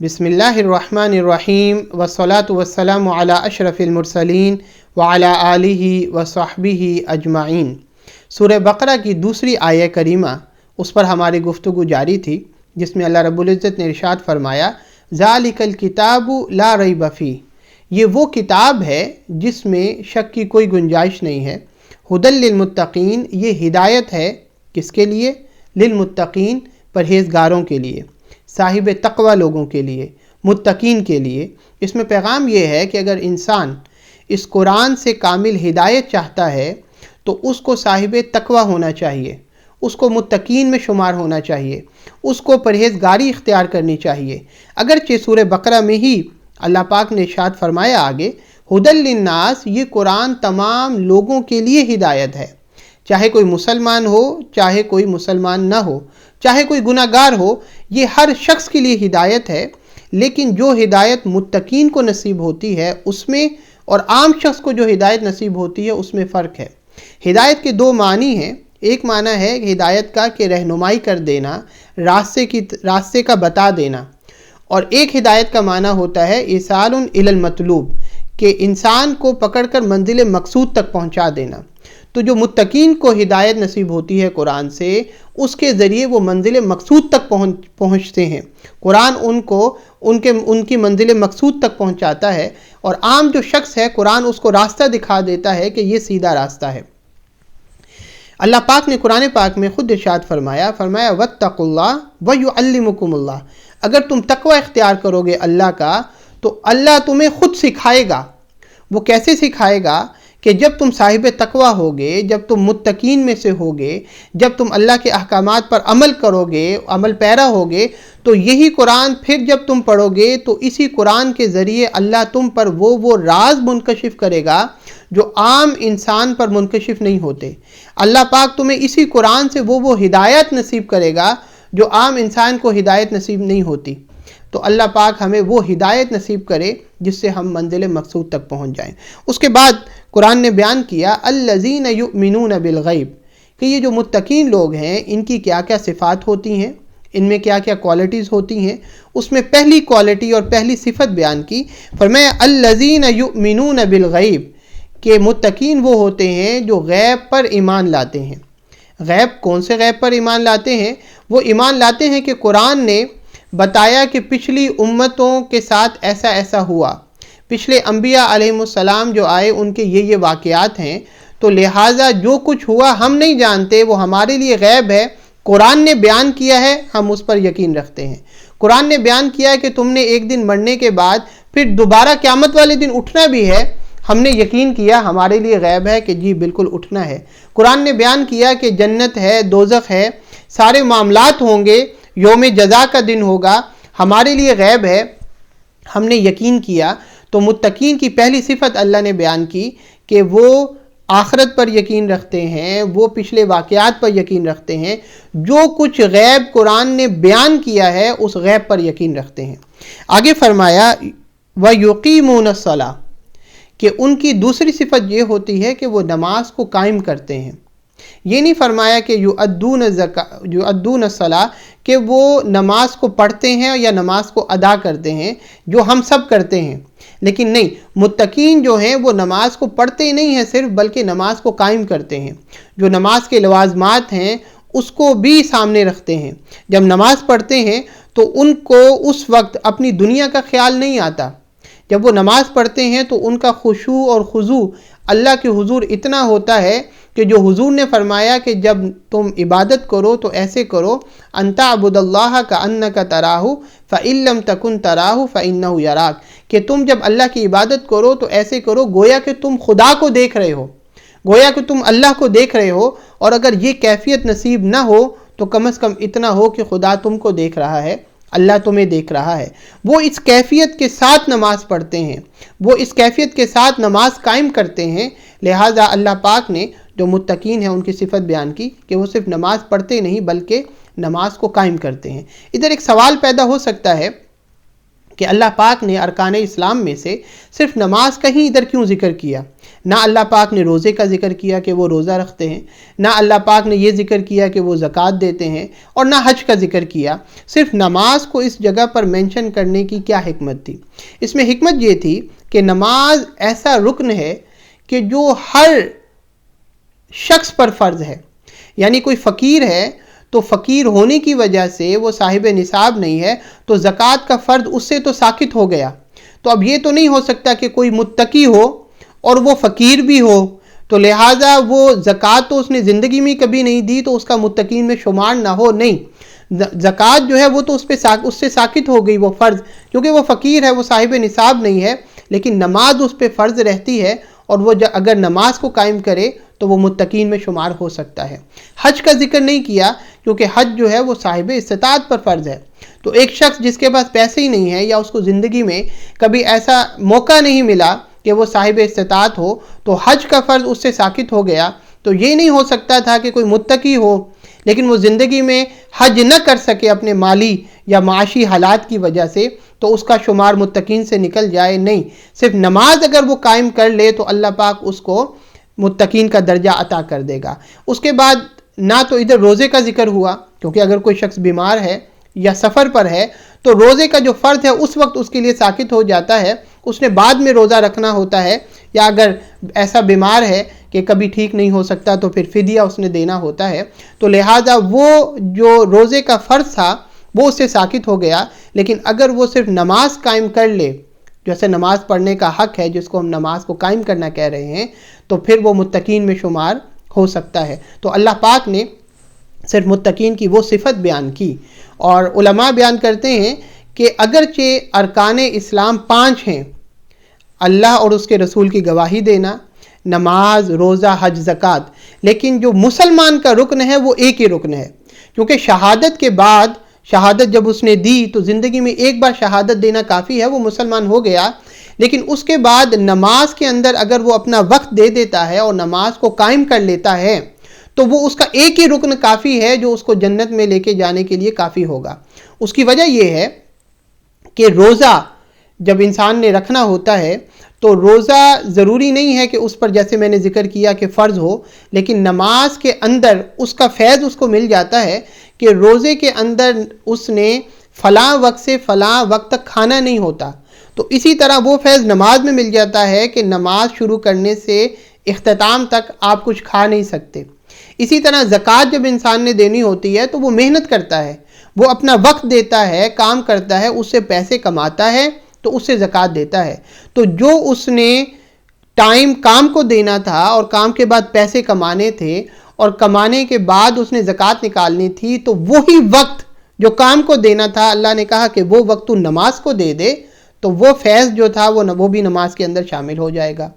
بسم اللہ الرحمن الرحیم والصلاة والسلام علی اشرف المرسلین وعلی آلہ وصحبہ اجمعین۔ سورہ بقرہ کی دوسری آیہ کریمہ، اس پر ہماری گفتگو جاری تھی، جس میں اللہ رب العزت نے ارشاد فرمایا ذالک الکتاب لا ریب فیہ، یہ وہ کتاب ہے جس میں شک کی کوئی گنجائش نہیں ہے۔ ھدی للمتقین، یہ ہدایت ہے کس کے لیے؟ للمتقین، پرہیزگاروں کے لیے، صاحب تقوی لوگوں کے لیے، متقین کے لیے۔ اس میں پیغام یہ ہے کہ اگر انسان اس قرآن سے کامل ہدایت چاہتا ہے تو اس کو صاحب تقوی ہونا چاہیے، اس کو متقین میں شمار ہونا چاہیے، اس کو پرہیزگاری اختیار کرنی چاہیے۔ اگرچہ سورہ بقرہ میں ہی اللہ پاک نے ارشاد فرمایا آگے ھدی للناس، یہ قرآن تمام لوگوں کے لیے ہدایت ہے، چاہے کوئی مسلمان ہو، چاہے کوئی مسلمان نہ ہو، چاہے کوئی گناہ گار ہو، یہ ہر شخص کے لیے ہدایت ہے۔ لیکن جو ہدایت متقین کو نصیب ہوتی ہے اس میں، اور عام شخص کو جو ہدایت نصیب ہوتی ہے اس میں فرق ہے۔ ہدایت کے دو معنی ہیں، ایک معنی ہے ہدایت کا کہ رہنمائی کر دینا، راستے کا بتا دینا، اور ایک ہدایت کا معنی ہوتا ہے ایصال الی المطلوب، کہ انسان کو پکڑ کر منزل مقصود تک پہنچا دینا۔ تو جو متقین کو ہدایت نصیب ہوتی ہے قرآن سے، اس کے ذریعے وہ منزل مقصود تک پہنچتے ہیں۔ قرآن ان کی منزل مقصود تک پہنچاتا ہے، اور عام جو شخص ہے قرآن اس کو راستہ دکھا دیتا ہے کہ یہ سیدھا راستہ ہے۔ اللہ پاک نے قرآن پاک میں خود ارشاد فرمایا واتقوا اللہ ویعلمکم اللہ، اگر تم تقوی اختیار کرو گے اللہ کا تو اللہ تمہیں خود سکھائے گا۔ وہ کیسے سکھائے گا؟ کہ جب تم صاحب تقوی ہوگے، جب تم متقین میں سے ہوگے، جب تم اللہ کے احکامات پر عمل کرو گے، عمل پیرا ہوگے، تو یہی قرآن پھر جب تم پڑھو گے تو اسی قرآن کے ذریعے اللہ تم پر وہ راز منکشف کرے گا جو عام انسان پر منکشف نہیں ہوتے۔ اللہ پاک تمہیں اسی قرآن سے وہ ہدایت نصیب کرے گا جو عام انسان کو ہدایت نصیب نہیں ہوتی۔ تو اللہ پاک ہمیں وہ ہدایت نصیب کرے جس سے ہم منزل مقصود تک پہنچ جائیں۔ اس کے بعد قرآن نے بیان کیا الذین یؤمنون بالغیب، کہ یہ جو متقین لوگ ہیں ان کی کیا کیا صفات ہوتی ہیں، ان میں کیا کیا کوالٹیز ہوتی ہیں۔ اس میں پہلی کوالٹی اور پہلی صفت بیان کی، فرمایا الذین یؤمنون بالغیب، کہ متقین وہ ہوتے ہیں جو غیب پر ایمان لاتے ہیں۔ غیب کون سے غیب پر ایمان لاتے ہیں؟ وہ ایمان لاتے ہیں کہ قرآن نے بتایا کہ پچھلی امتوں کے ساتھ ایسا ایسا ہوا، پچھلے انبیاء علیہم السلام جو آئے ان کے یہ واقعات ہیں، تو لہٰذا جو کچھ ہوا ہم نہیں جانتے، وہ ہمارے لیے غیب ہے۔ قرآن نے بیان کیا ہے، ہم اس پر یقین رکھتے ہیں۔ قرآن نے بیان کیا ہے کہ تم نے ایک دن مرنے کے بعد پھر دوبارہ قیامت والے دن اٹھنا بھی ہے، ہم نے یقین کیا، ہمارے لیے غیب ہے کہ جی بالکل اٹھنا ہے۔ قرآن نے بیان کیا کہ جنت ہے، دوزخ ہے، سارے معاملات ہوں گے، یوم جزا کا دن ہوگا، ہمارے لیے غیب ہے، ہم نے یقین کیا۔ تو متقین کی پہلی صفت اللہ نے بیان کی کہ وہ آخرت پر یقین رکھتے ہیں، وہ پچھلے واقعات پر یقین رکھتے ہیں، جو کچھ غیب قرآن نے بیان کیا ہے اس غیب پر یقین رکھتے ہیں۔ آگے فرمایا وَيُقِيمُونَ الصَّلَاةَ، کہ ان کی دوسری صفت یہ ہوتی ہے کہ وہ نماز کو قائم کرتے ہیں۔ یہ نہیں فرمایا کہ یؤدون الصلاۃ، کہ وہ نماز کو پڑھتے ہیں یا نماز کو ادا کرتے ہیں جو ہم سب کرتے ہیں، لیکن نہیں، متقین جو ہیں وہ نماز کو پڑھتے ہی نہیں ہیں صرف، بلکہ نماز کو قائم کرتے ہیں۔ جو نماز کے لوازمات ہیں اس کو بھی سامنے رکھتے ہیں۔ جب نماز پڑھتے ہیں تو ان کو اس وقت اپنی دنیا کا خیال نہیں آتا۔ جب وہ نماز پڑھتے ہیں تو ان کا خشوع اور خضوع اللہ کے حضور اتنا ہوتا ہے کہ جو حضور نے فرمایا کہ جب تم عبادت کرو تو ایسے کرو ان تعبد اللہ کأنک تراہ فإن لم تکن تراہ فإنہ یراک، کہ تم جب اللہ کی عبادت کرو تو ایسے کرو گویا کہ تم خدا کو دیکھ رہے ہو، گویا کہ تم اللہ کو دیکھ رہے ہو، اور اگر یہ کیفیت نصیب نہ ہو تو کم از کم اتنا ہو کہ خدا تم کو دیکھ رہا ہے، اللہ تمہیں دیکھ رہا ہے۔ وہ اس کیفیت کے ساتھ نماز پڑھتے ہیں، وہ اس کیفیت کے ساتھ نماز قائم کرتے ہیں۔ لہٰذا اللہ پاک نے جو متقین ہیں ان کی صفت بیان کی کہ وہ صرف نماز پڑھتے نہیں بلکہ نماز کو قائم کرتے ہیں۔ ادھر ایک سوال پیدا ہو سکتا ہے کہ اللہ پاک نے ارکان اسلام میں سے صرف نماز کا ہی ادھر کیوں ذکر کیا؟ نہ اللہ پاک نے روزے کا ذکر کیا کہ وہ روزہ رکھتے ہیں، نہ اللہ پاک نے یہ ذکر کیا کہ وہ زکوٰۃ دیتے ہیں، اور نہ حج کا ذکر کیا۔ صرف نماز کو اس جگہ پر مینشن کرنے کی کیا حکمت تھی؟ اس میں حکمت یہ تھی کہ نماز ایسا رکن ہے کہ جو ہر شخص پر فرض ہے۔ یعنی کوئی فقیر ہے تو فقیر ہونے کی وجہ سے وہ صاحب نصاب نہیں ہے، تو زکوٰۃ کا فرض اس سے تو ساقط ہو گیا۔ تو اب یہ تو نہیں ہو سکتا کہ کوئی متقی ہو اور وہ فقیر بھی ہو، تو لہٰذا وہ زکوٰۃ تو اس نے زندگی میں کبھی نہیں دی تو اس کا متقین میں شمار نہ ہو، نہیں، زکوٰۃ جو ہے وہ تو اس سے ساقط ہو گئی وہ فرض، کیونکہ وہ فقیر ہے، وہ صاحب نصاب نہیں ہے، لیکن نماز اس پہ فرض رہتی ہے، اور وہ اگر نماز کو قائم کرے تو وہ متقین میں شمار ہو سکتا ہے۔ حج کا ذکر نہیں کیا کیونکہ حج جو ہے وہ صاحب استطاعت پر فرض ہے۔ تو ایک شخص جس کے پاس پیسے ہی نہیں ہے، یا اس کو زندگی میں کبھی ایسا موقع نہیں ملا کہ وہ صاحب استطاعت ہو، تو حج کا فرض اس سے ساقط ہو گیا۔ تو یہ نہیں ہو سکتا تھا کہ کوئی متقی ہو لیکن وہ زندگی میں حج نہ کر سکے اپنے مالی یا معاشی حالات کی وجہ سے، تو اس کا شمار متقین سے نکل جائے، نہیں، صرف نماز اگر وہ قائم کر لے تو اللہ پاک اس کو متقین کا درجہ عطا کر دے گا۔ اس کے بعد نہ تو ادھر روزے کا ذکر ہوا، کیونکہ اگر کوئی شخص بیمار ہے یا سفر پر ہے تو روزے کا جو فرض ہے اس وقت اس کے لیے ساقط ہو جاتا ہے، اس نے بعد میں روزہ رکھنا ہوتا ہے، یا اگر ایسا بیمار ہے کہ کبھی ٹھیک نہیں ہو سکتا تو پھر فدیہ اس نے دینا ہوتا ہے، تو لہٰذا وہ جو روزے کا فرض تھا وہ اس سے ساقط ہو گیا۔ لیکن اگر وہ صرف نماز قائم کر لے، جیسے نماز پڑھنے کا حق ہے جس کو ہم نماز کو قائم کرنا کہہ رہے ہیں، تو پھر وہ متقین میں شمار ہو سکتا ہے۔ تو اللہ پاک نے صرف متقین کی وہ صفت بیان کی، اور علماء بیان کرتے ہیں کہ اگرچہ ارکان اسلام 5 ہیں، اللہ اور اس کے رسول کی گواہی دینا، نماز، روزہ، حج، زکوٰۃ، لیکن جو مسلمان کا رکن ہے وہ ایک ہی رکن ہے، کیونکہ شہادت کے بعد، شہادت جب اس نے دی تو زندگی میں ایک بار شہادت دینا کافی ہے، وہ مسلمان ہو گیا، لیکن اس کے بعد نماز کے اندر اگر وہ اپنا وقت دے دیتا ہے اور نماز کو قائم کر لیتا ہے تو وہ اس کا ایک ہی رکن کافی ہے جو اس کو جنت میں لے کے جانے کے لیے کافی ہوگا۔ اس کی وجہ یہ ہے کہ روزہ جب انسان نے رکھنا ہوتا ہے تو روزہ ضروری نہیں ہے کہ اس پر، جیسے میں نے ذکر کیا، کہ فرض ہو، لیکن نماز کے اندر اس کا فیض اس کو مل جاتا ہے کہ روزے کے اندر اس نے فلاں وقت سے فلاں وقت تک کھانا نہیں ہوتا، تو اسی طرح وہ فیض نماز میں مل جاتا ہے کہ نماز شروع کرنے سے اختتام تک آپ کچھ کھا نہیں سکتے۔ اسی طرح زکوٰۃ جب انسان نے دینی ہوتی ہے تو وہ محنت کرتا ہے، وہ اپنا وقت دیتا ہے، کام کرتا ہے، اس سے پیسے کماتا ہے تو اس سے زکوٰۃ دیتا ہے۔ تو جو اس نے ٹائم کام کو دینا تھا اور کام کے بعد پیسے کمانے تھے اور کمانے کے بعد اس نے زکوٰۃ نکالنی تھی، تو وہی وقت جو کام کو دینا تھا اللہ نے کہا کہ وہ وقت تو نماز کو دے دے، تو وہ فیض جو تھا وہ بھی نماز کے اندر شامل ہو جائے گا۔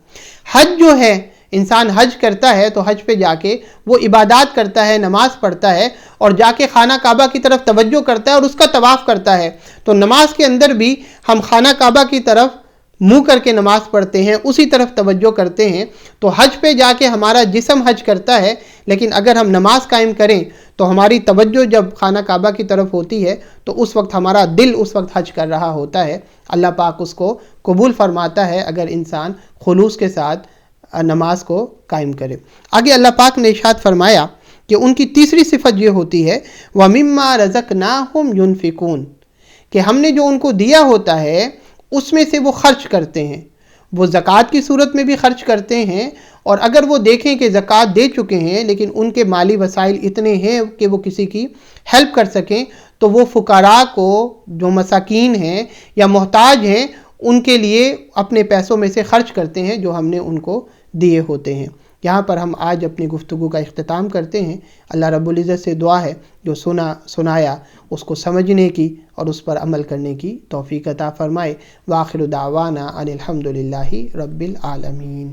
حج جو ہے، انسان حج کرتا ہے تو حج پہ جا کے وہ عبادات کرتا ہے، نماز پڑھتا ہے اور جا کے خانہ کعبہ کی طرف توجہ کرتا ہے اور اس کا طواف کرتا ہے۔ تو نماز کے اندر بھی ہم خانہ کعبہ کی طرف منہ کر کے نماز پڑھتے ہیں، اسی طرف توجہ کرتے ہیں۔ تو حج پہ جا کے ہمارا جسم حج کرتا ہے، لیکن اگر ہم نماز قائم کریں تو ہماری توجہ جب خانہ کعبہ کی طرف ہوتی ہے تو اس وقت ہمارا دل اس وقت حج کر رہا ہوتا ہے۔ اللہ پاک اس کو قبول فرماتا ہے اگر انسان خلوص کے ساتھ نماز کو قائم کرے۔ آگے اللہ پاک نے ارشاد فرمایا کہ ان کی تیسری صفت یہ ہوتی ہے وَمِمَّا رَزَقْنَاهُمْ يُنْفِقُونَ، کہ ہم نے جو ان کو دیا ہوتا ہے اس میں سے وہ خرچ کرتے ہیں۔ وہ زکوٰۃ کی صورت میں بھی خرچ کرتے ہیں، اور اگر وہ دیکھیں کہ زکوٰۃ دے چکے ہیں لیکن ان کے مالی وسائل اتنے ہیں کہ وہ کسی کی ہیلپ کر سکیں تو وہ فقراء کو، جو مساکین ہیں یا محتاج ہیں، ان کے لیے اپنے پیسوں میں سے خرچ کرتے ہیں جو ہم نے ان کو دیے ہوتے ہیں۔ یہاں پر ہم آج اپنی گفتگو کا اختتام کرتے ہیں۔ اللہ رب العزت سے دعا ہے جو سنایا اس کو سمجھنے کی اور اس پر عمل کرنے کی توفیق عطا فرمائے۔ وآخر دعوانا ان الحمدللہ رب العالمین۔